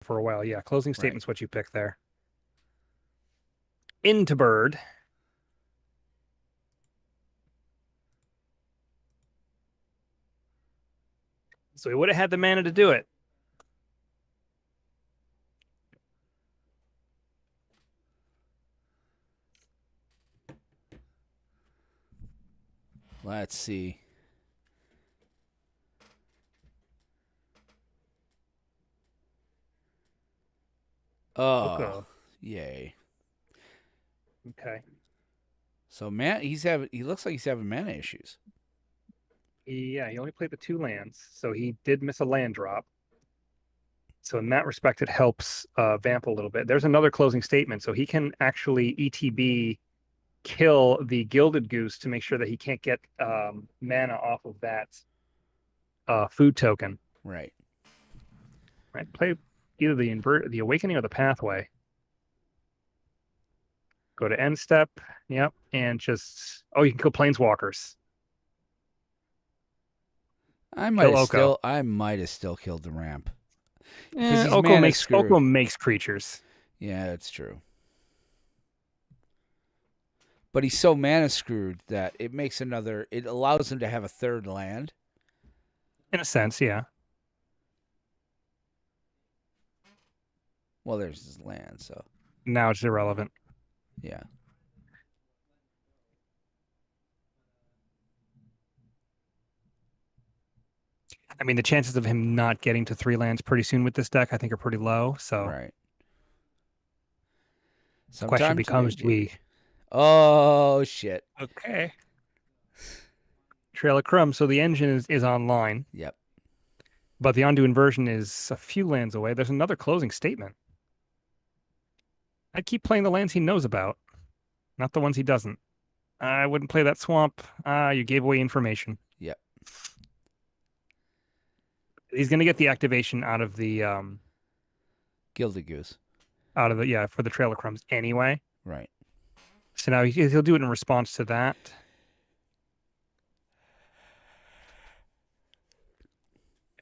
for a while. Yeah, closing Right. statement's what you pick there. Into bird. So he would have had the mana to do it. Let's see. Oh, Oko. yay. Okay. So he looks like he's having mana issues. Yeah, he only played the 2 lands, so he did miss a land drop. So in that respect, it helps Vamp a little bit. There's another closing statement, so he can actually ETB kill the Gilded Goose to make sure that he can't get mana off of that food token. Right. Right? Play either the Awakening or the Pathway. Go to end step. Yep, and just you can kill Planeswalkers. Kill Oko. I might have still killed the ramp because he's Oko mana makes screwed. creatures. Yeah, that's true. But he's so mana screwed that it allows him to have a third land. In a sense, yeah. Well, there's his land, so Now it's irrelevant. yeah. I mean, the chances of him not getting to 3 lands pretty soon with this deck, I think, are pretty low. So Right. the question Sometimes you do, becomes, do JV. we? Oh shit. Okay. Trail of Crumbs. So the engine is online, Yep. but the Ondu inversion is a few lands away. There's another closing statement. I'd keep playing the lands he knows about, not the ones he doesn't. I wouldn't play that swamp. You gave away information. Yep. He's going to get the activation Gilded Goose. for the Trail of Crumbs anyway. Right. So now he'll do it in response to that.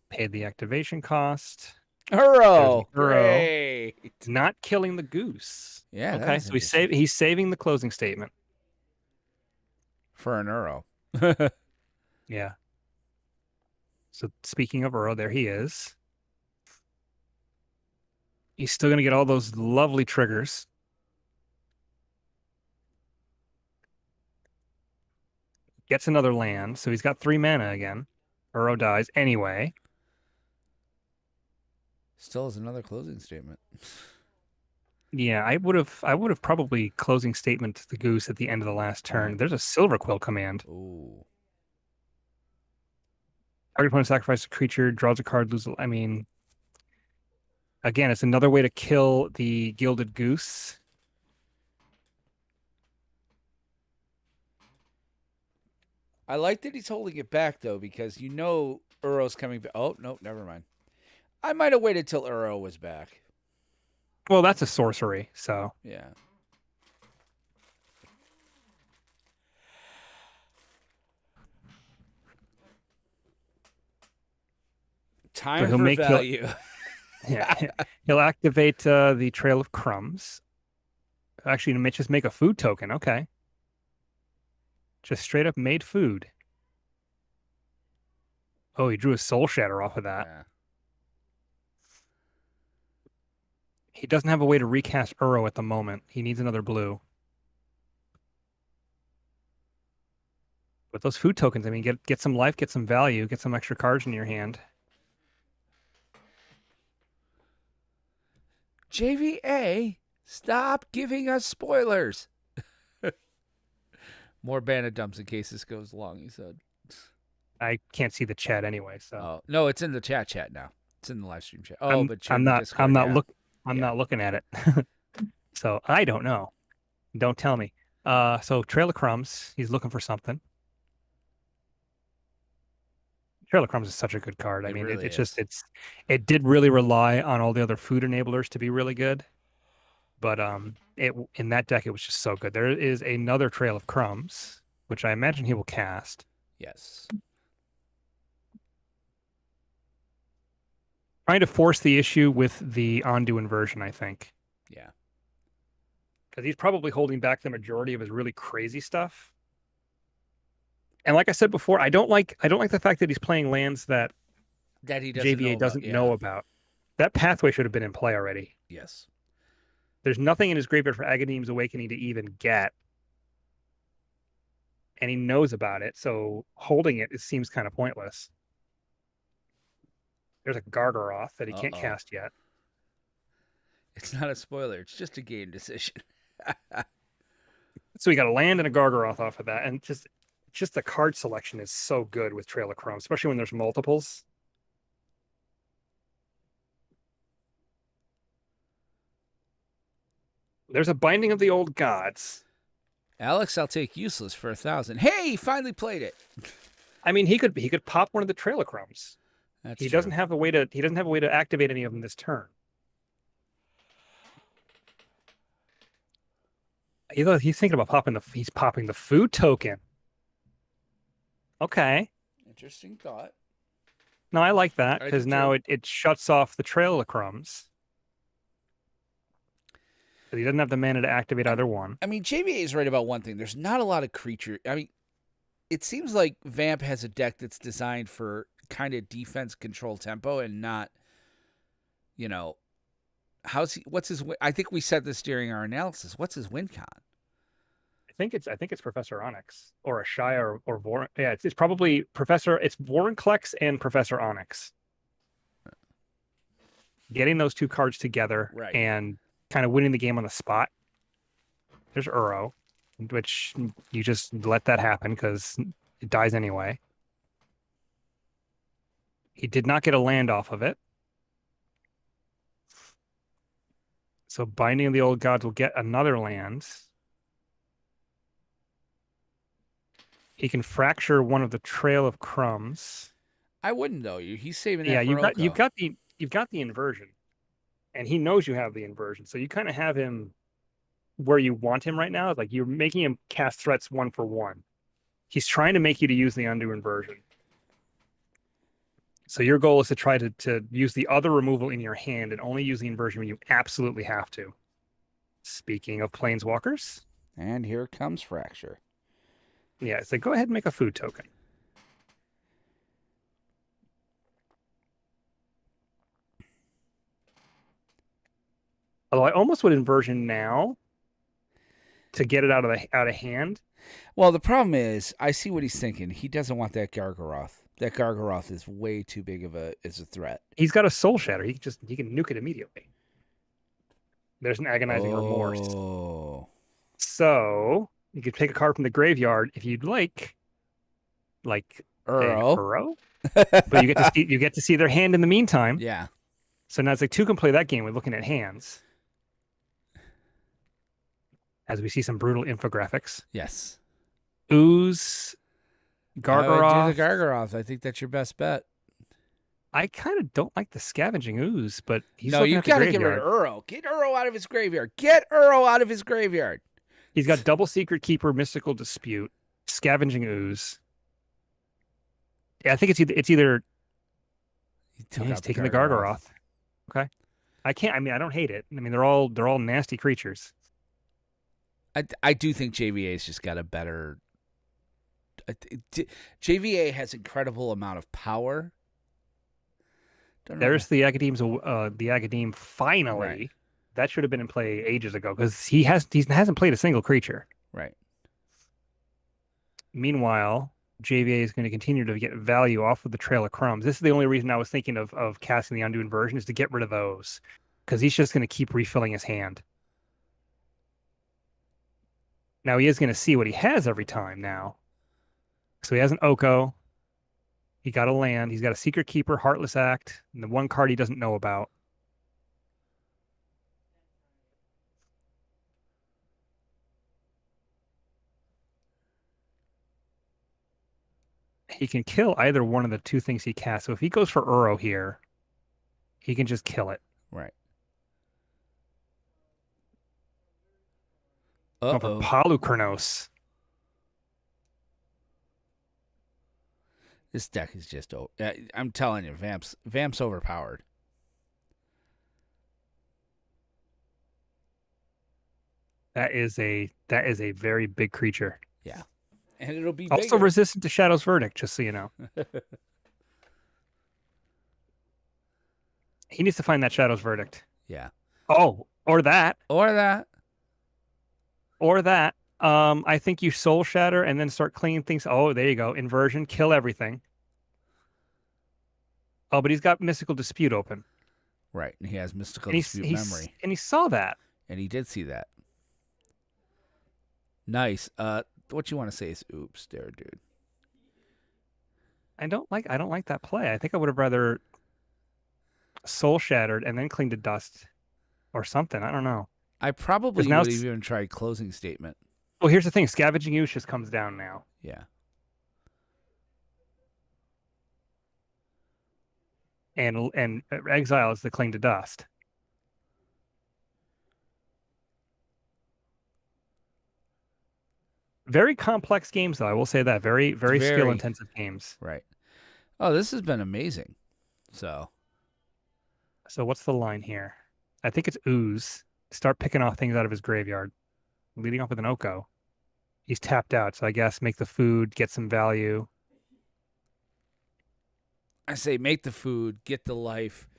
Paid the activation cost. There's the Hurrow! Uro. Great. Not killing the goose. Yeah, that Okay, was so interesting. he's saving the closing statement. For an Uro. Yeah. So speaking of Uro, there he is. He's still going to get all those lovely triggers. Gets another land, so he's got 3 mana again. Uro dies anyway. Still has another closing statement. Yeah, I would have probably closing statement the goose at the end of the last turn. Right. There's a Silver Quill command. Ooh. Target opponent sacrifices a creature, draws a card, loses. I mean, again, it's another way to kill the Gilded Goose. I like that he's holding it back though, because Uro's coming back. Oh no, never mind. I might have waited till Uro was back. Well, that's a sorcery, so Yeah. Time he'll for make he'll value. yeah, he'll activate the Trail of Crumbs. Actually, to just make a food token. Okay, just straight up made food. Oh, he drew a Soul Shatter off of that. Yeah. He doesn't have a way to recast Uro at the moment. He needs another blue. But those food tokens, I mean, get some life, get some value, get some extra cards in your hand. JVA, stop giving us spoilers. More bandit dumps in case this goes long, he said. I can't see the chat anyway, so Oh, no, it's in the chat now. It's in the live stream chat. Oh, but you're I'm in the not I'm Discord, not yeah. look I'm Yeah. not looking at it. So I don't know. Don't tell me. So Trail of Crumbs, he's looking for something. Trail of Crumbs is such a good card. I It mean, really it's just is. it did really rely on all the other food enablers to be really good. But it in that deck it was just so good. There is another Trail of Crumbs, which I imagine he will cast. Yes. Trying to force the issue with the undo inversion, I think. Yeah. Because he's probably holding back the majority of his really crazy stuff. And like I said before, I don't like the fact that he's playing lands that That he doesn't know JVA about. doesn't Yeah. know about. That pathway should have been in play already. Yes. There's nothing in his graveyard for Agadeem's Awakening to even get. And he knows about it, so holding it seems kind of pointless. There's a Gargaroth that he can't Uh-oh. cast yet. It's not a spoiler. It's just a game decision. So we got a land and a Gargaroth off of that, and just the card selection is so good with Trail of Chrome, especially when there's multiples. There's a Binding of the Old Gods. Alex, I'll take useless for 1,000. Hey, he finally played it. I mean, he could pop one of the Trail of Chromes. That's He true. doesn't have a way to activate any of them this turn. He's thinking about popping the food token. Okay. Interesting thought. No, I like that I because do now too. it shuts off the Trail of Crumbs. He doesn't have the mana to activate either one. I mean, JVA is right about one thing. There's not a lot of creature. I mean, it seems like Vamp has a deck that's designed for kind of defense control tempo and not, you know, what's his, I think we said this during our analysis. What's his win con? I think it's Professor Onyx or a Shire or Voron. Yeah, it's probably Professor. It's Vorinclex and Professor Onyx. Getting those two cards together Right. and kind of winning the game on the spot. There's Uro, which you just let that happen because it dies anyway. He did not get a land off of it. So Binding of the Old Gods will get another land. He can fracture one of the Trail of Crumbs. I wouldn't though. He's saving that Yeah, for you've got the inversion, and he knows you have the inversion, so you kind of have him where you want him right now. Like you're making him cast threats one for one. He's trying to make you to use the undo inversion. So your goal is to try to use the other removal in your hand and only use the inversion when you absolutely have to. Speaking of planeswalkers, And here comes Fracture. yeah, so go ahead and make a food token. Although I almost would inversion now to get it out of hand. Well, the problem is, I see what he's thinking. He doesn't want that Gargaroth. That Gargaroth is way too big of a threat. He's got a Soul Shatter. He can nuke it immediately. There's an Agonizing Remorse. Oh. So you could take a card from the graveyard if you'd like Uro. But you get to see their hand in the meantime. Yeah. So now it's like two can play that game with looking at hands. As we see some brutal infographics. Yes. Ooze, Gargaroth. I would do the Gargaroth. I think that's your best bet. I kind of don't like the Scavenging Ooze, but he's No, looking you at the got to get rid graveyard. of Uro. Get Uro out of his graveyard. Get Uro out of his graveyard. He's got Double Secret Keeper, Mystical Dispute, Scavenging Ooze. Yeah, I think it's either he's taking the Gargaroth. Okay. I don't hate it. I mean, they're all nasty creatures. I do think JVA's just got a better. JVA has incredible amount of power. There's the Agadeem finally. Right. That should have been in play ages ago because he hasn't played a single creature. Right. Meanwhile, JVA is going to continue to get value off of the Trail of Crumbs. This is the only reason I was thinking of casting the Undo Inversion is to get rid of those because he's just going to keep refilling his hand. Now he is going to see what he has every time now. So he has an Oko. He got a land. He's got a Secret Keeper, Heartless Act, and the one card he doesn't know about. He can kill either one of the two things he casts. So if he goes for Uro here, he can just kill it. Right. Going for Palukranos. This deck is just. I'm telling you, Vamp's overpowered. That is a very big creature. Yeah. And it'll be Also bigger. resistant to Shadow's Verdict, just so you know. He needs to find that Shadow's Verdict. Yeah. Oh, or that. Or that. Or that. I think you soul shatter and then start cleaning things. Oh, there you go. Inversion, kill everything. Oh, but he's got Mystical Dispute open. Right. And he has Mystical And Dispute Memory. and he saw that. And he did see that. Nice. What you want to say is oops there, dude. I don't like that play. I think I would have rather soul shattered and then cleaned to dust or something. I don't know. I probably Because now, would have even tried Closing Statement. well, here's the thing: Scavenging Ooze just comes down now, Yeah. and Exile is the cling to dust. Very complex games, though. I will say that very skill intensive games. Right. Oh, this has been amazing. So what's the line here? I think it's Ooze. Start picking off things out of his graveyard, leading off with an Oko. He's tapped out, so I guess make the food, get some value. I say make the food, get the life,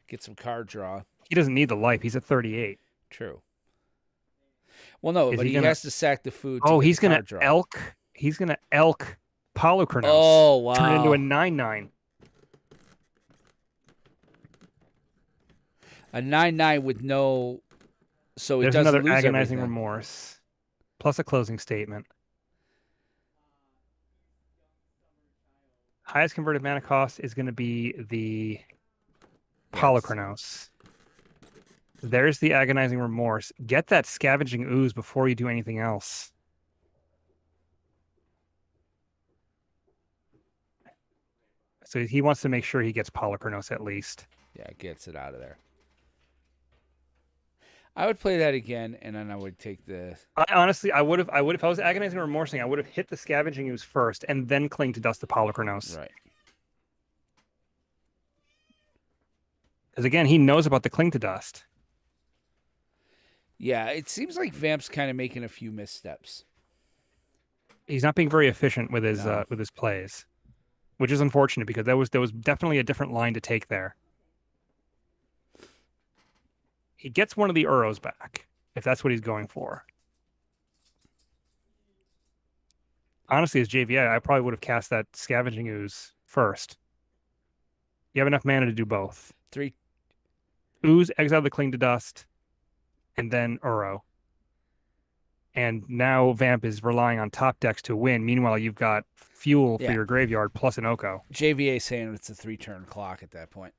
get some card draw. He doesn't need the life. He's at 38. True. Well, no, but he has to sack the food. Oh, he's gonna elk. He's gonna elk Polychronos. Oh, wow! Turn into a 9/9. A 9/9 with no. So it There's doesn't another lose agonizing everything. remorse, plus a closing statement. Highest converted mana cost is going to be the Polychronos. There's the agonizing remorse. Get that scavenging ooze before you do anything else. So he wants to make sure he gets Polychronos at least. Yeah, gets it out of there. I would play that again, and then I would take the. I would have. If I was agonizing or remorsing, I would have hit the scavenging ooze first, and then cling to dust the Polychronos. Right. Because again, he knows about the cling to dust. Yeah, it seems like Vamp's kind of making a few missteps. He's not being very efficient with his plays, which is unfortunate because there was definitely a different line to take there. He gets one of the Uros back, if that's what he's going for. Honestly, as JVI, I probably would have cast that Scavenging Ooze first. You have enough mana to do both. 3. Ooze, exile the Cling to Dust, and then Uro. And now Vamp is relying on top decks to win. Meanwhile, you've got fuel for your graveyard plus an Oko. JVA saying it's a 3-turn clock at that point.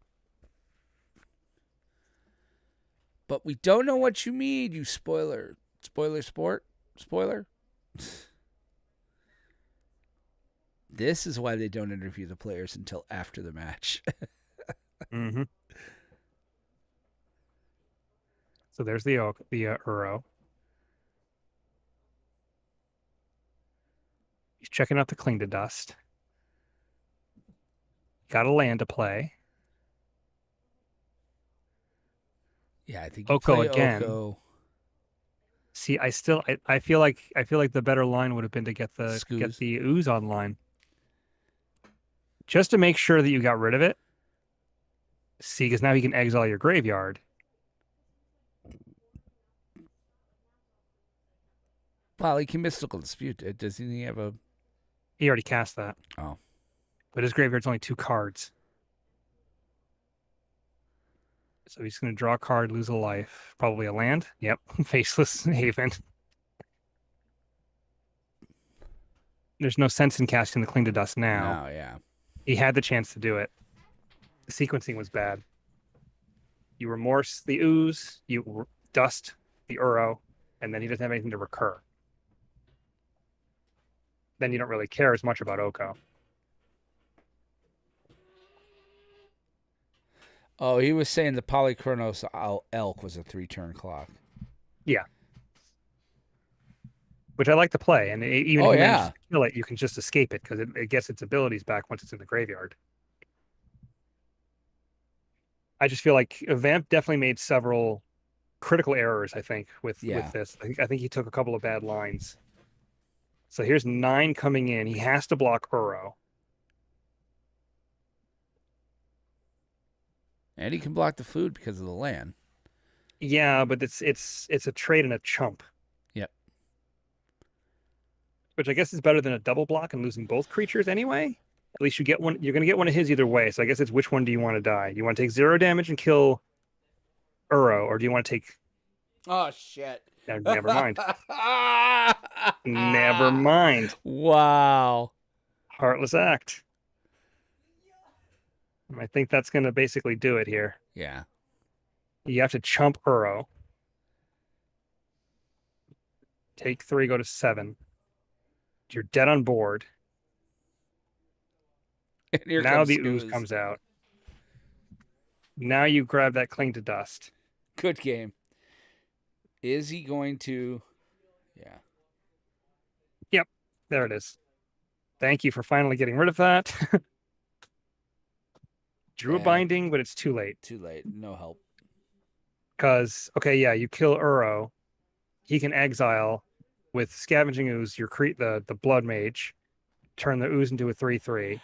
But we don't know what you mean, you spoiler. Spoiler? This is why they don't interview the players until after the match. Mm-hmm. So there's the Uro. He's checking out the Cling to Dust. Got a land to play. Yeah, I think Oko again. Oko. See, I feel like the better line would have been to get the ooze online. Just to make sure that you got rid of it. See, because now he can exile your graveyard. Well, he can Mystical Dispute it. Doesn't he have a... He already cast that. Oh. But his graveyard's only 2 cards. So he's going to draw a card, lose a life. Probably a land. Yep. Faceless Haven. There's no sense in casting the Cling to Dust now. No, yeah. He had the chance to do it. The sequencing was bad. You remorse the ooze, you dust the Uro, and then he doesn't have anything to recur. Then you don't really care as much about Oko. Oh, he was saying the Polychronos Elk was a 3-turn clock. Yeah. Which I like to play, and even if you manage to kill it, you can just escape it because it gets its abilities back once it's in the graveyard. I just feel like Vamp definitely made several critical errors, I think, with Yeah. this. I think he took a couple of bad lines. So here's 9 coming in. He has to block Uro. And he can block the food because of the land. Yeah, but it's a trade and a chump, Yep. which I guess is better than a double block and losing both creatures anyway. At least you get one. You're gonna get one of his either way. So I guess it's which one do you want to die? You want to take 0 damage and kill Uro, or do you want to take? Oh shit. Never mind. Never mind. Wow. Heartless act. I think that's gonna basically do it here. Yeah. You have to chump Uro. Take 3, go to 7. You're dead on board. And here Now comes the ooze Scooz. comes out. Now you grab that cling to dust. Good game. Is he going to? Yeah. Yep, there it is. Thank you for finally getting rid of that. Drew a Yeah. binding, but it's too late. Too late. No help. Because, okay, yeah, you kill Uro. He can exile with Scavenging Ooze, the Blood Mage, turn the ooze into a 3/3.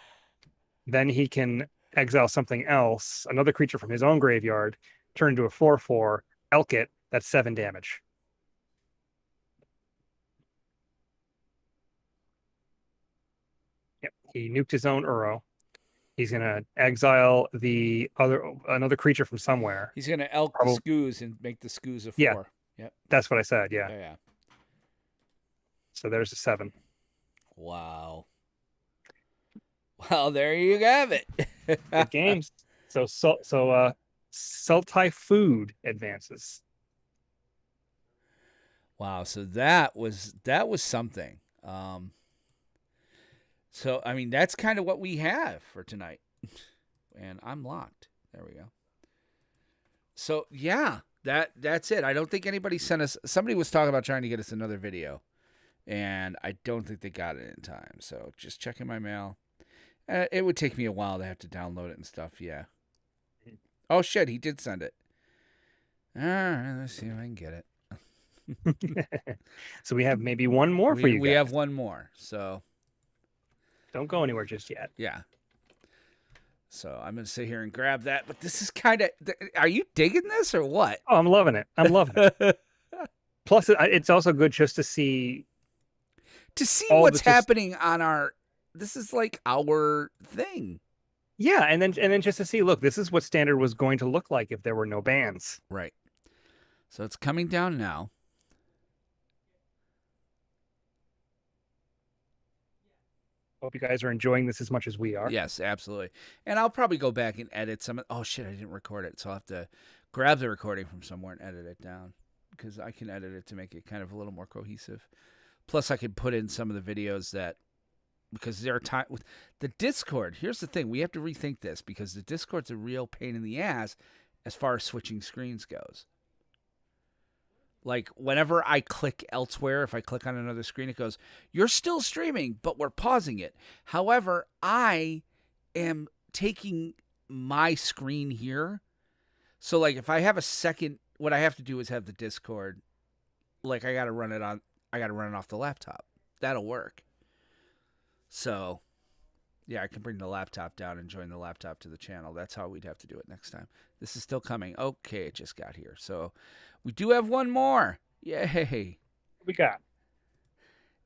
Then he can exile something else, another creature from his own graveyard, turn into a 4/4, elk it, that's 7 damage. Yep, he nuked his own Uro. He's gonna exile another creature from somewhere. He's going to elk the Scooz and make the Scooz a 4. Yeah. Yep. That's what I said, yeah. Yeah. So there's a 7. Wow. Well, there you have it. Good games. So Sultai Food advances. Wow, so that was something. So I mean that's kind of what we have for tonight. And I'm locked. There we go. So yeah, that's it. I don't think anybody sent us. Somebody was talking about trying to get us another video, and I don't think they got it in time. So just checking my mail. It would take me a while to have to download it and stuff. Yeah. Oh shit, he did send it. All right, let's see if I can get it. So we have maybe one more for you guys. We have one more. So don't go anywhere just yet. Yeah. So I'm going to sit here and grab that. But this is kind of... Are you digging this or what? Oh, I'm loving it. I'm loving it. Plus, it's also good just to see... To see what's happening on our... This is like our thing. Yeah, and then just to see, look, this is what Standard was going to look like if there were no bans. Right. So it's coming down now. Hope you guys are enjoying this as much as we are. Yes, absolutely. And I'll probably go back and edit some. Oh, shit, I didn't record it. So I'll have to grab the recording from somewhere and edit it down. Because I can edit it to make it kind of a little more cohesive. Plus, I could put in some of the videos that... Because there are times... The Discord, here's the thing. We have to rethink this. Because the Discord's a real pain in the ass as far as switching screens goes. Like, whenever I click elsewhere, if I click on another screen, it goes, you're still streaming, but we're pausing it. However, I am taking my screen here. So, like, if I have a second, what I have to do is have the Discord. Like, I got to run it off the laptop. That'll work. So, yeah, I can bring the laptop down and join the laptop to the channel. That's how we'd have to do it next time. This is still coming. Okay, it just got here. So, we do have one more. Yay. We got.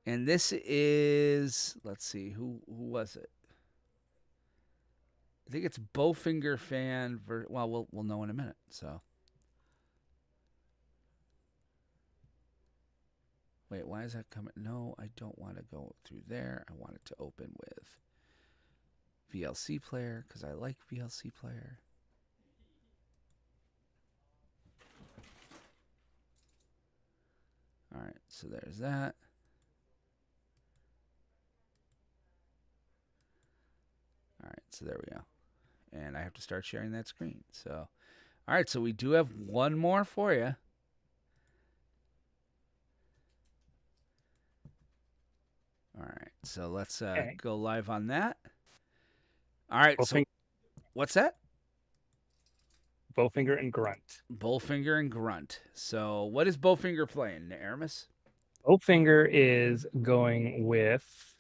And this is, let's see, who was it? I think it's Bowfinger Fan. Well, we'll know in a minute. So, wait, why is that coming? No, I don't want to go through there. I want it to open with VLC Player because I like VLC Player. All right, so there's that. All right, so there we go. And I have to start sharing that screen. So, all right, so we do have one more for you. All right, so let's go live on that. All right, so what's that? Bowfinger and Grunt. Bullfinger and Grunt. So what is Bowfinger playing, Aramis? Bowfinger is going with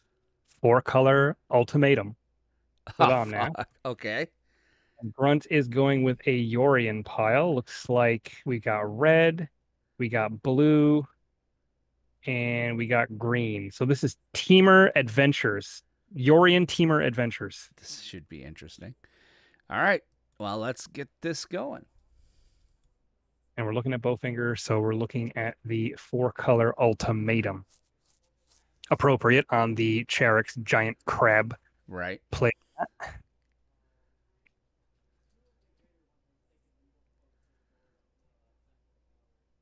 4-color Ultimatum with Oh, Omnath. fuck. Okay. Grunt is going with a Yorion pile. Looks like we got red, we got blue, and we got green. So this is Teamer Adventures. Yorion Teamer Adventures. This should be interesting. All right. Well, let's get this going. And we're looking at Bowfinger, so we're looking at the 4-color Ultimatum. Appropriate on the Charix giant crab Right. play.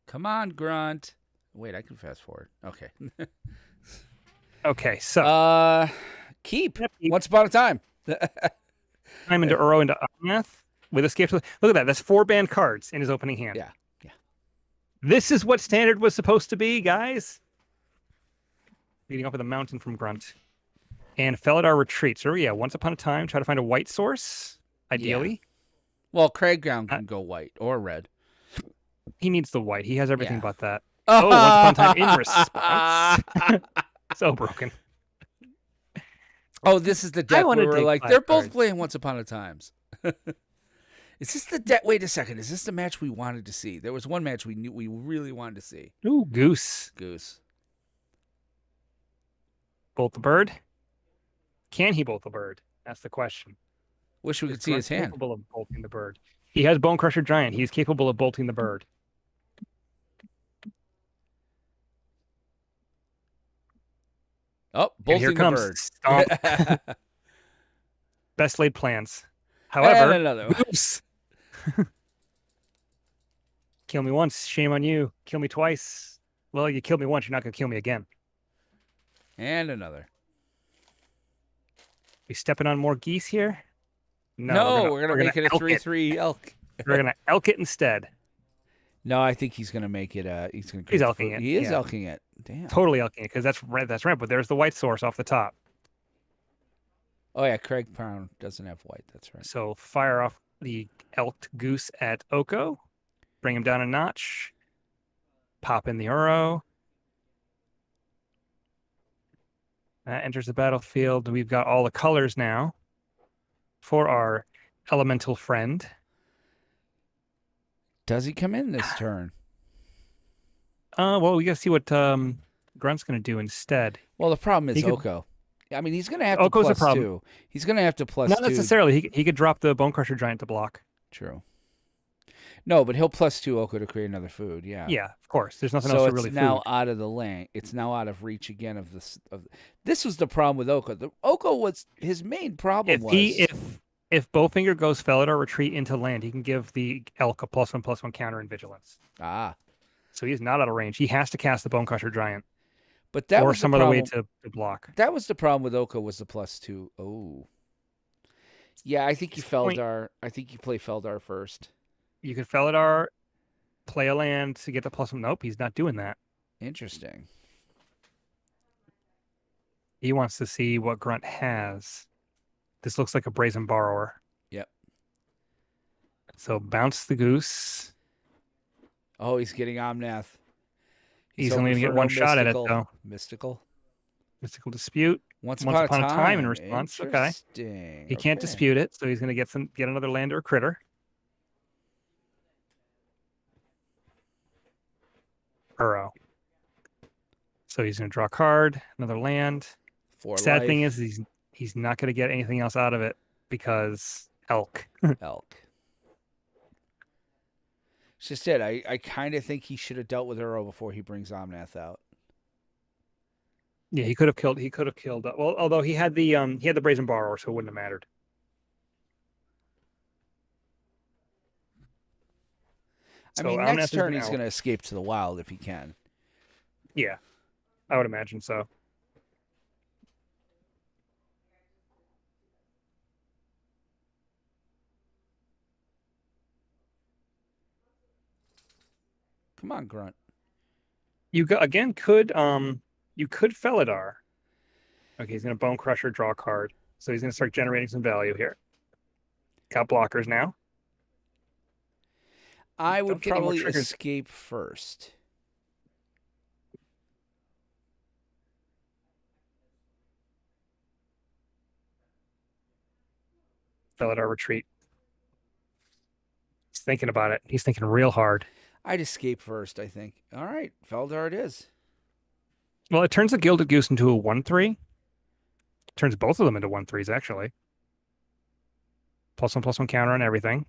Come on, Grunt. Wait, I can fast forward. Okay. Okay, so Keep. Yep, keep. Once upon a time. time into Uro into Omnath with Escape. Look at that. That's 4 banned cards in his opening hand. Yeah. This is what Standard was supposed to be, guys. Leading up with a mountain from Grunt. And Felidar Retreat. So yeah, once upon a time, try to find a white source, ideally. Well, Cragground can go white or red. He needs the white. He has everything Yeah. but that. Oh, once upon a time in response. So broken. Oh, this is the deck wanna where we're dig like, 5 they're both cards. playing Once Upon a Times. Is this the deck? Wait a second. Is this the match we wanted to see? There was one match we knew we really wanted to see. Ooh, Goose. Goose. Bolt the bird. Can he bolt the bird? That's the question. Wish we Is could see his Grunt hand. capable of bolting the bird? He has Bone Crusher Giant. He's capable of bolting the bird. Oh, And bolting here the comes bird. Stomp. Best laid plans. However, And another one. Goose. Kill me once, shame on you. Kill me twice. Well, you killed me once, you're not going to kill me again. And another. We stepping on more geese here? No, we're gonna make it a elk 3-3 elk. We're going to elk it instead. No, I think he's gonna make it. He's gonna. He's elking it, He is yeah. elking it. Damn. Totally elking it, because that's ramp, but there's the white source off the top. Oh yeah, Craig Brown doesn't have white. That's right. So fire off the elked goose at Oko. Bring him down a notch. Pop in the Uro. That enters the battlefield. We've got all the colors now for our elemental friend. Does he come in this turn? Well, we got to see what Grunt's going to do instead. Well, the problem is He could- Oko. I mean, he's gonna have Oko's to a plus problem. 2. He's gonna have to plus Not 2. necessarily. He could drop the Bone Crusher Giant to block. True. No, but he'll plus 2 Oko to create another food. Yeah. Yeah, of course. There's nothing So else to it's really now food. out of the lane. It's now out of reach again of this. This was the problem with Oko. Oko was his main problem. If Bowfinger goes Felidar Retreat into land, he can give the elk a +1/+1 counter in vigilance. So he's not out of range. He has to cast the Bone Crusher Giant But that or was some the other problem. way to block. That was the problem with Oko was the plus 2. Oh. Yeah, I think you Point- Feldar. I think you play Feldar first. You could Felidar, play a land to get the +1. Nope, he's not doing that. Interesting. He wants to see what Grunt has. This looks like a Brazen Borrower. Yep. So bounce the goose. Oh, he's getting Omnath. He's only going to get one shot at it, though. Mystical. Mystical Dispute. Once Upon upon a time in response. Okay. Interesting. He can't Okay. dispute it, so he's going to get another land or a critter. Uro. So he's going to draw a card, another land. For Sad thing life, is he's not going to get anything else out of it because elk. elk. It's just it. I kind of think he should have dealt with Uro before he brings Omnath out. Yeah, he could have killed. Well, although he had the Brazen Borrower, so it wouldn't have mattered. I So mean, Omnath next is turn an he's elk. going to escape to the wild if he can. Yeah, I would imagine so. Come on, Grunt. You could Felidar. Okay, he's gonna Bone Crusher, draw a card. So he's gonna start generating some value here. Got blockers now. I would Don't get any more probably triggers. escape first. Felidar retreat. He's thinking about it. He's thinking real hard. I'd escape first, I think. All right, Feldar it is. Well, it turns the Gilded Goose into a 1/3. Turns both of them into 1/3s, actually. +1/+1 counter on everything.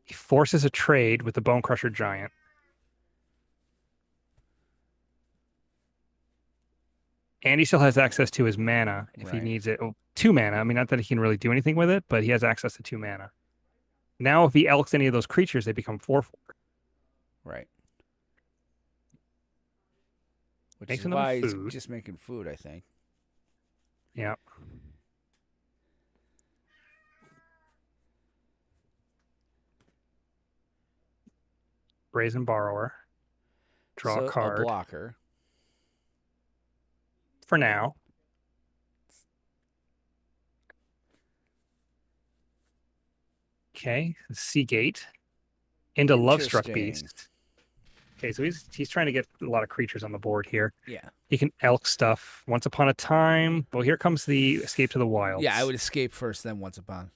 He forces a trade with the Bone Crusher Giant. And he still has access to his mana if he Right. needs it. Oh, 2 mana. I mean, not that he can really do anything with it, but he has access to 2 mana. Now, if he elks any of those creatures, they become 4/4. Right. Which Makes is another why he's food. just making food, I think. Yeah. Brazen Borrower. Draw a So a card. blocker. For now. Okay. Seagate. Into Lovestruck Interesting. Beast. Okay, so he's trying to get a lot of creatures on the board here. Yeah. He can elk stuff. Once upon a time. Well, here comes the Escape to the Wilds. Yeah, I would escape first, then once upon.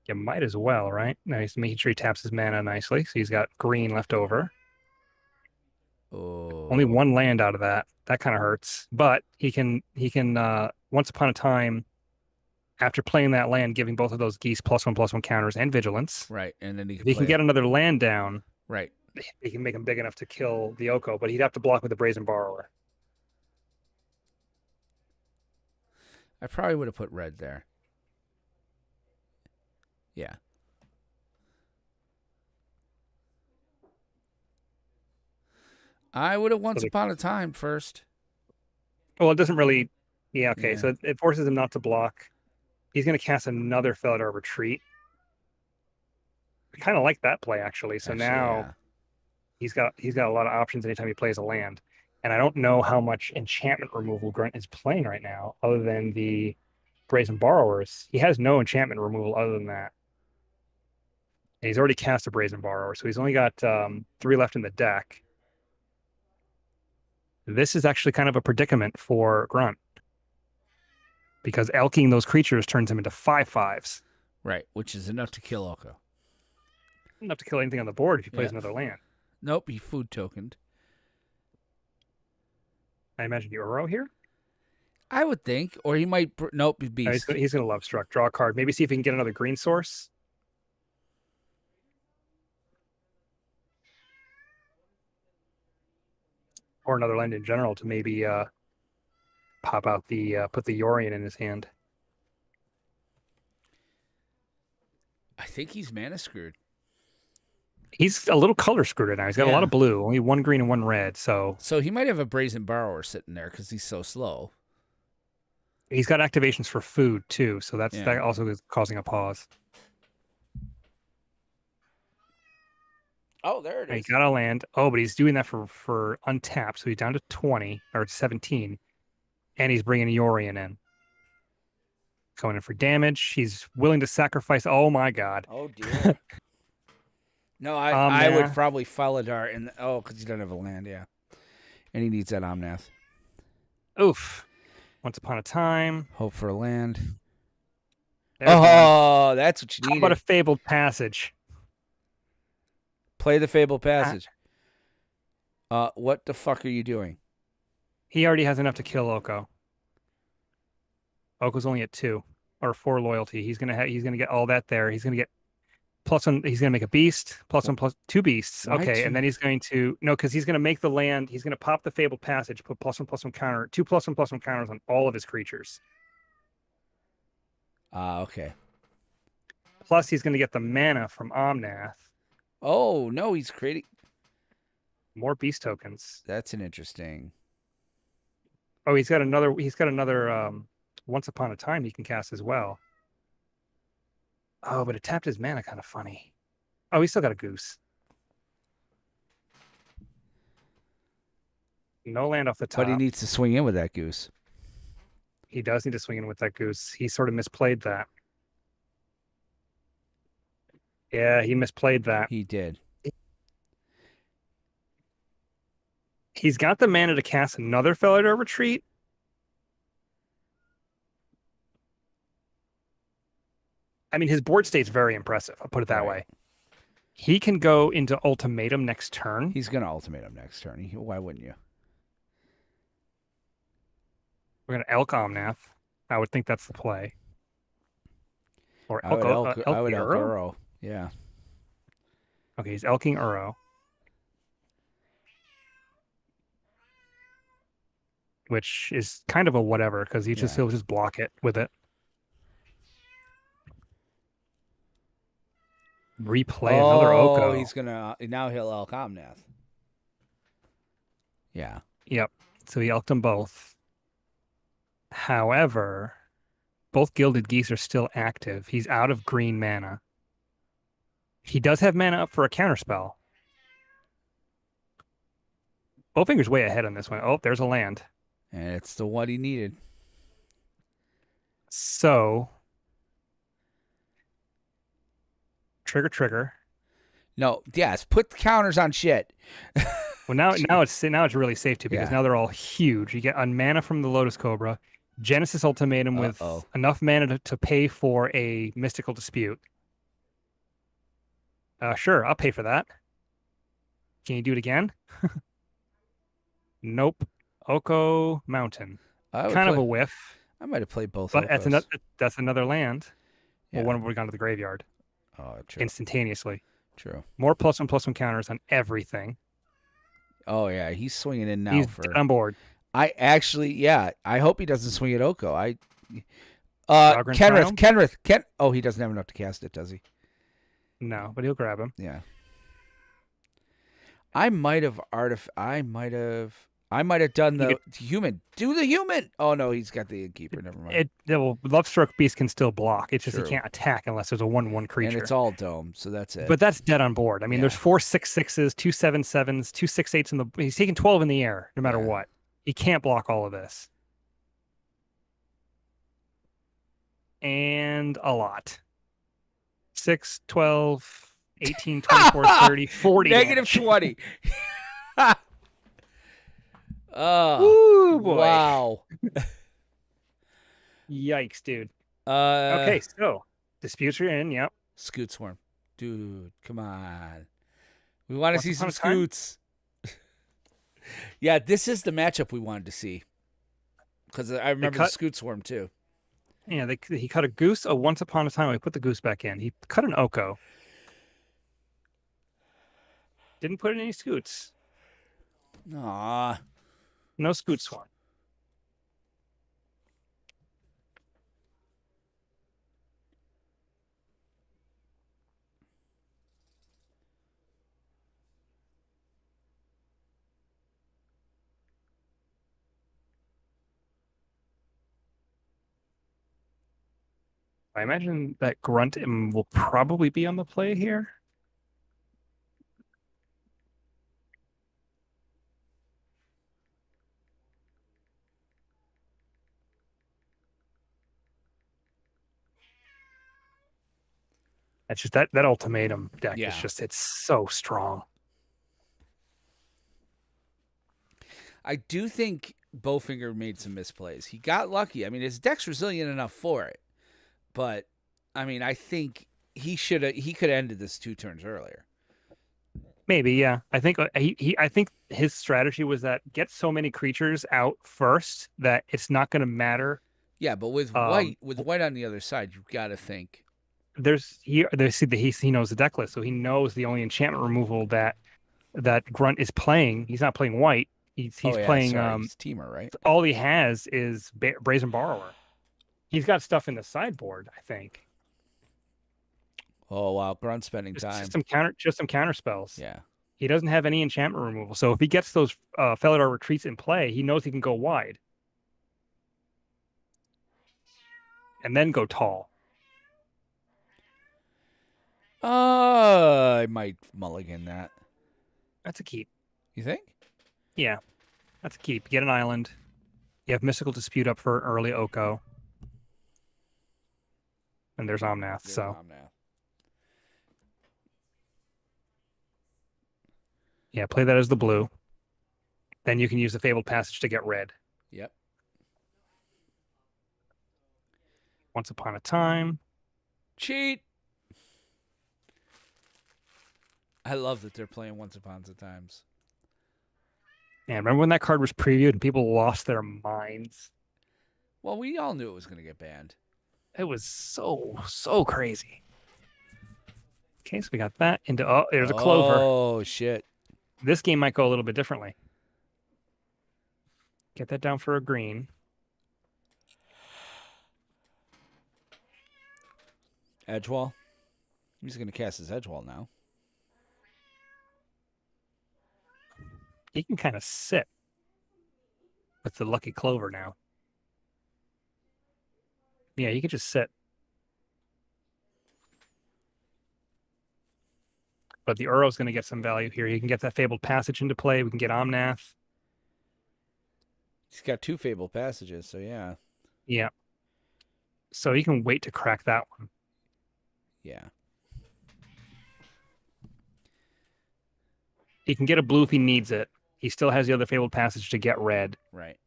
You might as well, right? Now he's making sure he taps his mana nicely, so he's got green left over. Oh. Only 1 land out of that. That kind of hurts. But he can once upon a time, after playing that land, giving both of those geese +1/+1 counters and vigilance. Right, and then If he can get another land down, right. he can make him big enough to kill the Oko, but he'd have to block with the Brazen Borrower. I probably would have put red there. Yeah. I would have once upon a time first. Well, it doesn't really. Yeah, okay. Yeah. So it forces him not to block. He's going to cast another Felidar Retreat. I kind of like that play, actually. So Actually, now yeah. he's got a lot of options anytime he plays a land. And I don't know how much enchantment removal Grunt is playing right now, other than the Brazen Borrowers. He has no enchantment removal other than that. And he's already cast a Brazen Borrower, so he's only got 3 left in the deck. This is actually kind of a predicament for Grunt, because elking those creatures turns him into 5/5s. Right, which is enough to kill Oko. Enough to kill anything on the board if he plays Yeah. another land. Nope, he food tokened. I imagine Uro here. I would think, or he might. Nope, No, beast. he's going to Love Struck, draw a card, maybe see if he can get another green source. Or another land in general to maybe pop out put the Yorion in his hand. I think he's mana screwed. He's a little color screwed right now. He's got a lot of blue, only 1 green and 1 red. So he might have a Brazen Borrower sitting there because he's so slow. he's got activations for food too. So that also is causing a pause. Oh, there it is. He got a land. Oh, but he's doing that for untapped. So he's down to 20 or 17. And he's bringing Yorion in. Going in for damage. He's willing to sacrifice. Oh, my God. Oh, dear. No, I would probably Felidar and because he doesn't have a land, yeah. And he needs that Omnath. Oof. Once upon a time. Hope for a land. There's one. That's what you How need. about a Fabled Passage? Play the Fabled Passage. What the fuck are you doing? He already has enough to kill Oko. Oko's only at 2 or 4 loyalty. He's gonna get all that there. He's gonna get +1. He's gonna make a beast. +1/+2 beasts. Why Okay, 2? and then he's going to because he's gonna make the land. He's gonna pop the Fabled Passage, put +1/+1 counter, 2 +1/+1 counters on all of his creatures. Okay. Plus, he's gonna get the mana from Omnath. Oh no, he's creating More beast tokens. That's an interesting. Oh, he's got another. Once Upon a Time he can cast as well. Oh, but it tapped his mana kind of funny. Oh, he's still got a goose. No land off the top. But he needs to swing in with that goose. He does need to swing in with that goose. He sort of misplayed that. Yeah, he misplayed that. He did. He's got the mana to cast another Felidar Retreat. I mean, his board state's very impressive. I'll put it that Right. way. He can go into Ultimatum next turn. He's going to ultimatum next turn. Why wouldn't you? We're going to Elk Omnath. I would think that's the play. Or I would elk Uro? Uro. Yeah. Okay, he's Elking Uro. Which is kind of a whatever, because he'll just block it with it. Replay another Oko. He's gonna now he'll elk Omnath. Yeah. Yep. So he elked them both. However, both Gilded Geese are still active. He's out of green mana. He does have mana up for a counterspell. Bowfinger's way ahead on this one. Oh, there's a land. And it's the one he needed. So trigger. No, yes, put the counters on shit. Well, now it's really safe too, because now they're all huge. You get on mana from the Lotus Cobra, Genesis Ultimatum with enough mana to pay for a Mystical Dispute. Sure, I'll pay for that. Can you do it again? Nope. Oko Mountain. Kind of a whiff. I might have played both. But that's another land. Yeah. Well, one would have gone to the graveyard. Oh, true. Instantaneously. True. More +1/+1 counters on everything. Oh yeah, he's swinging in now. He's on board. I hope he doesn't swing at Oko. Kenrith. Oh, he doesn't have enough to cast it, does he? No, but he'll grab him. Yeah. I might have done the human. Do the human. Oh no, he's got the Innkeeper. Never mind. Lovestruck Beast can still block. It's just he can't attack unless there's a 1/1 creature. And it's all dome, so that's it. But that's dead on board. I mean, there's 4 6/6s, 2 7/7s, 2 6/8s in the. He's taking 12 in the air, no matter what. He can't block all of this. And a lot. 6, 12, 18, 24, 30, 40. Negative 20. Oh, boy. Wow. Yikes, dude. Okay, so disputes are in. Yep. Scoot Swarm. Dude, come on. We want to see some scoots. Yeah, this is the matchup we wanted to see. Because I remember the Scoot Swarm, too. Yeah, he cut a goose once upon a time. We put the goose back in. He cut an Oko. Didn't put in any scoots. Aww. No Scoot Swarm. I imagine that Grunt will probably be on the play here. That's just that ultimatum deck is just, it's so strong. I do think Bowfinger made some misplays. He got lucky. I mean, his deck's resilient enough for it. But I mean, I think he could have ended this 2 turns earlier. Maybe, yeah. I think I think his strategy was that get so many creatures out first that it's not going to matter. Yeah, but with white on the other side, you've got to think. He knows the deck list, so he knows the only enchantment removal that Grunt is playing. He's not playing white. He's playing he's Teamer, right? All he has is Brazen Borrower. He's got stuff in the sideboard, I think. Oh wow, Grunt spending time. Just some counter spells. Yeah. He doesn't have any enchantment removal, so if he gets those Felidar retreats in play, he knows he can go wide. And then go tall. I might mulligan that. That's a keep. You think? Yeah, that's a keep. Get an island. You have Mystical Dispute up for early Oko. And there's Omnath. Yeah, play that as the blue. Then you can use the Fabled Passage to get red. Yep. Once Upon a Time. Cheat. I love that they're playing Once Upon a Times. And remember when that card was previewed and people lost their minds? Well, we all knew it was going to get banned. It was so crazy. Okay, so we got that into, oh, there's a clover. Oh, shit. This game might go a little bit differently. Get that down for a green. Edgewall. He's going to cast his Edgewall now. He can kind of sit with the lucky clover now. Yeah, you can just sit. But the Uro's going to get some value here. He can get that Fabled Passage into play. We can get Omnath. He's got 2 Fabled Passages, so yeah. Yeah. So he can wait to crack that one. Yeah. He can get a blue if he needs it. He still has the other Fabled Passage to get red. Right.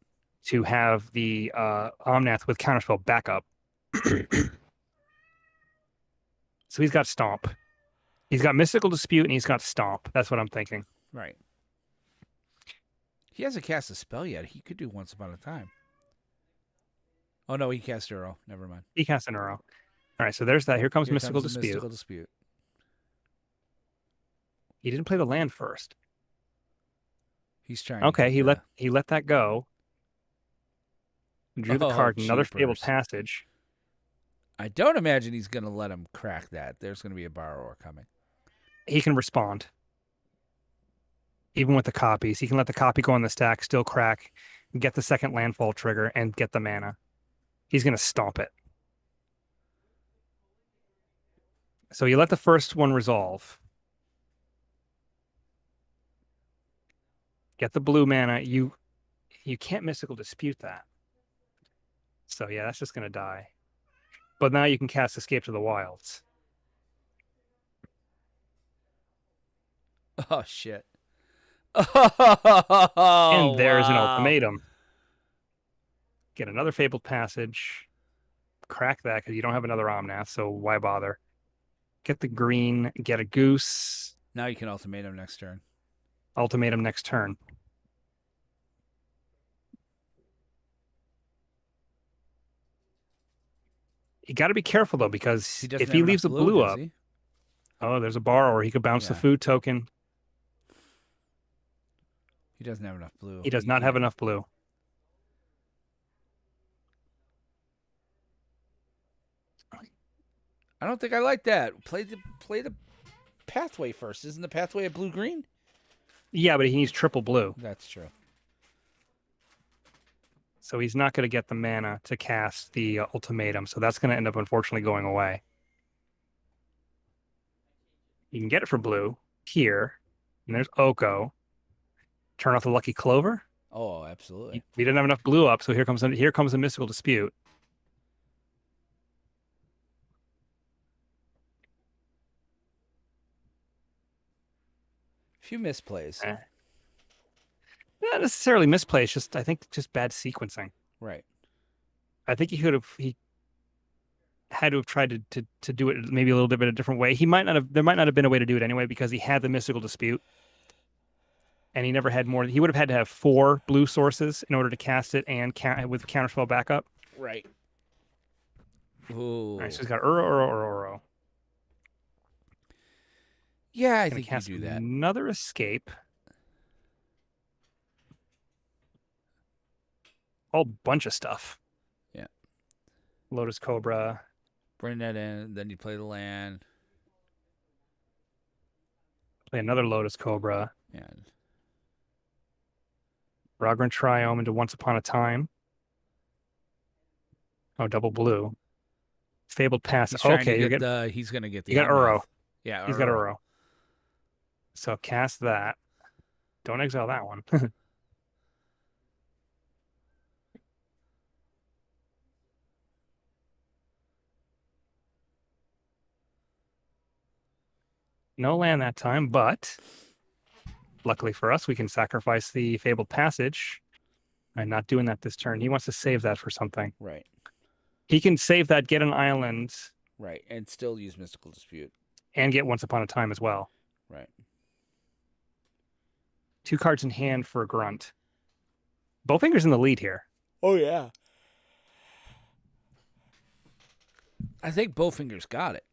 To have the Omnath with Counterspell backup. So he's got Stomp. He's got Mystical Dispute and he's got Stomp. That's what I'm thinking. Right. He hasn't cast a spell yet. He could do Once Upon a Time. Oh, no, he cast Uro. Never mind. He cast an Uro. All right, so there's that. Here comes Mystical Dispute. Mystical Dispute. He didn't play the land first. He's trying. Okay, he let that go. Drew the card. Another Fabled Passage. I don't imagine he's going to let him crack that. There's going to be a borrower coming. He can respond. Even with the copies. He can let the copy go on the stack, still crack, get the second landfall trigger, and get the mana. He's going to stomp it. So you let the first one resolve. Get the blue mana. You can't Mystical Dispute that. So yeah, that's just going to die. But now you can cast Escape to the Wilds. Oh, shit. And there's an ultimatum. Get another Fabled Passage. Crack that because you don't have another Omnath, so why bother? Get the green, get a Goose. Now you can ultimatum next turn. Ultimatum next turn. You got to be careful, though, because if he leaves a blue up... Oh, there's a borrower. He could bounce the food token. He doesn't have enough blue. He does not have enough blue. I don't think I like that. Play the pathway first. Isn't the pathway a blue-green? Yeah, but he needs triple blue. That's true. So he's not going to get the mana to cast the ultimatum. So that's going to end up, unfortunately, going away. You can get it for blue here. And there's Oko. Turn off the Lucky Clover. Oh, absolutely. We didn't have enough blue up, so here comes a Mystical Dispute. Few misplays. Not necessarily misplays, just I think just bad sequencing. Right. I think he had to have tried to do it maybe a little bit a different way. There might not have been a way to do it anyway because he had the Mystical Dispute. And he never had more. He would have had to have 4 blue sources in order to cast it and with counterspell backup. Right. Ooh. All right, so he's got Uro. Yeah, I think you do that. Another escape. Whole bunch of stuff. Yeah. Lotus Cobra. Bring that in. Then you play the land. Play another Lotus Cobra. Yeah. Ragran Triome into Once Upon a Time. Oh, double blue. Fabled Pass. He's He's going to get the... You got Uro. Yeah, He's got Uro. So cast that. Don't exile that one. No land that time, but Luckily for us, we can sacrifice the Fabled Passage. I'm not doing that this turn. He wants to save that for something. Right. He can save that, get an island, Right. And still use Mystical Dispute. and get Once Upon a Time as well. Right. 2 cards in hand for a Grunt. Bowfinger's in the lead here. Oh, yeah. I think Bowfinger's got it.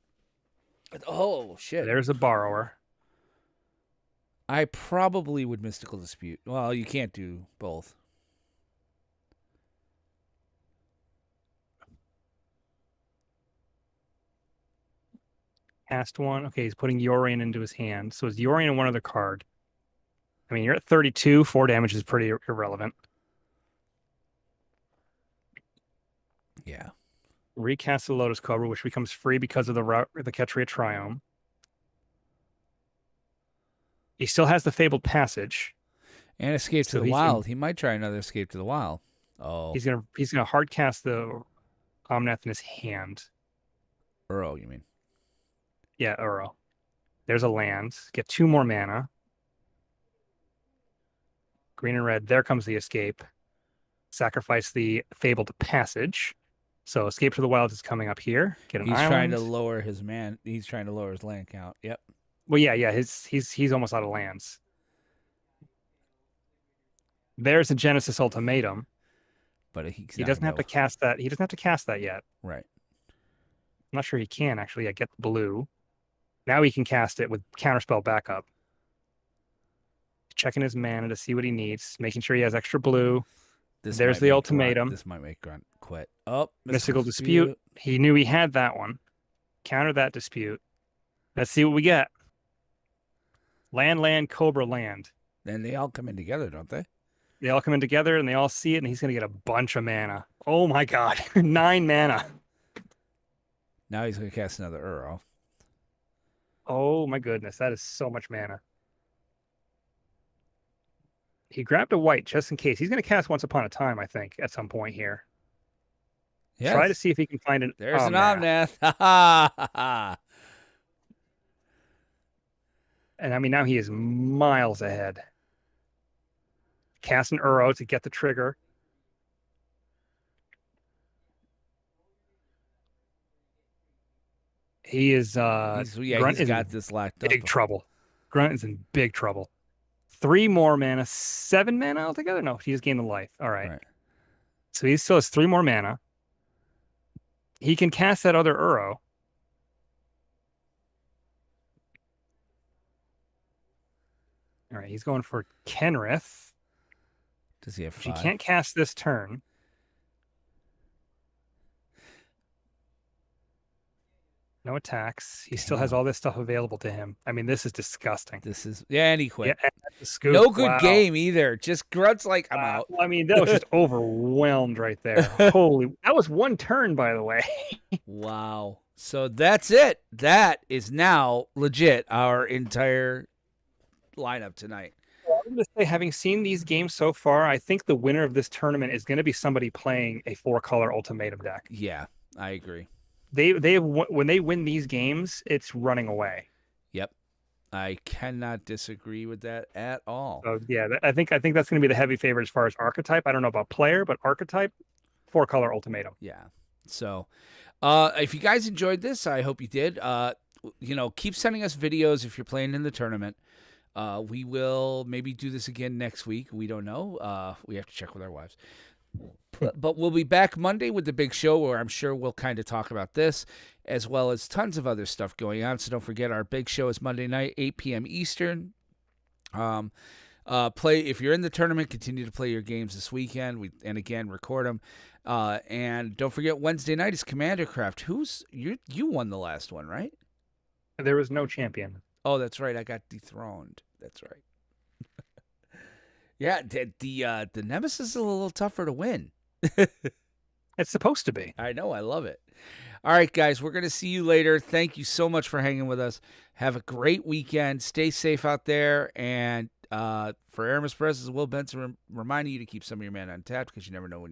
Oh, shit. There's a Borrower. I probably would Mystical Dispute. Well, you can't do both. Cast one. Okay, he's putting Yorion into his hand. So is Yorion one other card? I mean, you're at 32. 4 damage is pretty irrelevant. Yeah. Recast the Lotus Cobra, which becomes free because of the Ketria Triome. He still has the Fabled Passage. And Escape to So the he's Wild. He might try another Escape to the Wild. Oh. He's gonna hard cast the Omnath in his hand. Uro, you mean? Yeah, Uro. There's a land. Get 2 more mana. Green and red. There comes the escape. Sacrifice the Fabled Passage. So Escape to the Wild is coming up here. Get an He's island. trying to lower his He's trying to lower his land count. Yep. Well, yeah. He's almost out of lands. There's a Genesis Ultimatum. But he doesn't have to cast that. He doesn't have to cast that yet. Right. I'm not sure he can actually. I get the blue. Now he can cast it with Counterspell backup. Checking his mana to see what he needs, making sure he has extra blue. There's the ultimatum. This might make Grunt quit. Oh, Mystical Dispute. He knew he had that one. Counter that dispute. Let's see what we get. Land, Cobra, land. Then they all come in together, don't they? They all come in together and they all see it, and he's going to get a bunch of mana. Oh my god. 9 mana. Now he's going to cast another Uro. Oh my goodness. That is so much mana. He grabbed a white just in case. He's going to cast Once Upon a Time, I think, at some point here. Yes. Try to see if he can find an There's an Omnath. And I mean, now he is miles ahead. Cast an Uro to get the trigger. He is he's got this locked up. Big trouble. Grunt is in big trouble. 3 more mana, 7 mana altogether? No, he just gained the life. All right. So he still has 3 more mana. He can cast that other Uro. All right, he's going for Kenrith. Does he have 5? He can't cast this turn. No attacks. He still has all this stuff available to him. I mean, this is disgusting. And he quit. Yeah, no good game either. Just Grunt's like, I'm out. I mean, that was just overwhelmed right there. Holy, that was 1 turn, by the way. Wow. So that's it. That is now legit our entire lineup tonight. I'm going to say, having seen these games so far, I think the winner of this tournament is going to be somebody playing a 4-color ultimatum deck. Yeah, I agree. When they win these games, it's running away. Yep, I cannot disagree with that at all. So yeah, I think that's going to be the heavy favorite as far as archetype. I don't know about player, but archetype, 4-color ultimatum. Yeah. So, if you guys enjoyed this, I hope you did. Keep sending us videos if you're playing in the tournament. We will maybe do this again next week. We don't know. We have to check with our wives. But we'll be back Monday with the big show where I'm sure we'll kind of talk about this as well as tons of other stuff going on. So don't forget our big show is Monday night, 8 p.m. Eastern. If you're in the tournament, continue to play your games this weekend. And again, record them. And don't forget Wednesday night is Commander Craft. You won the last one, right? There was no champion. Oh, that's right. I got dethroned. That's right. Yeah, the Nemesis is a little tougher to win. It's supposed to be. I know. I love it. All right, guys, we're going to see you later. Thank you so much for hanging with us. Have a great weekend. Stay safe out there. And for Aramis Perez, Will Benson reminding you to keep some of your mana untapped because you never know when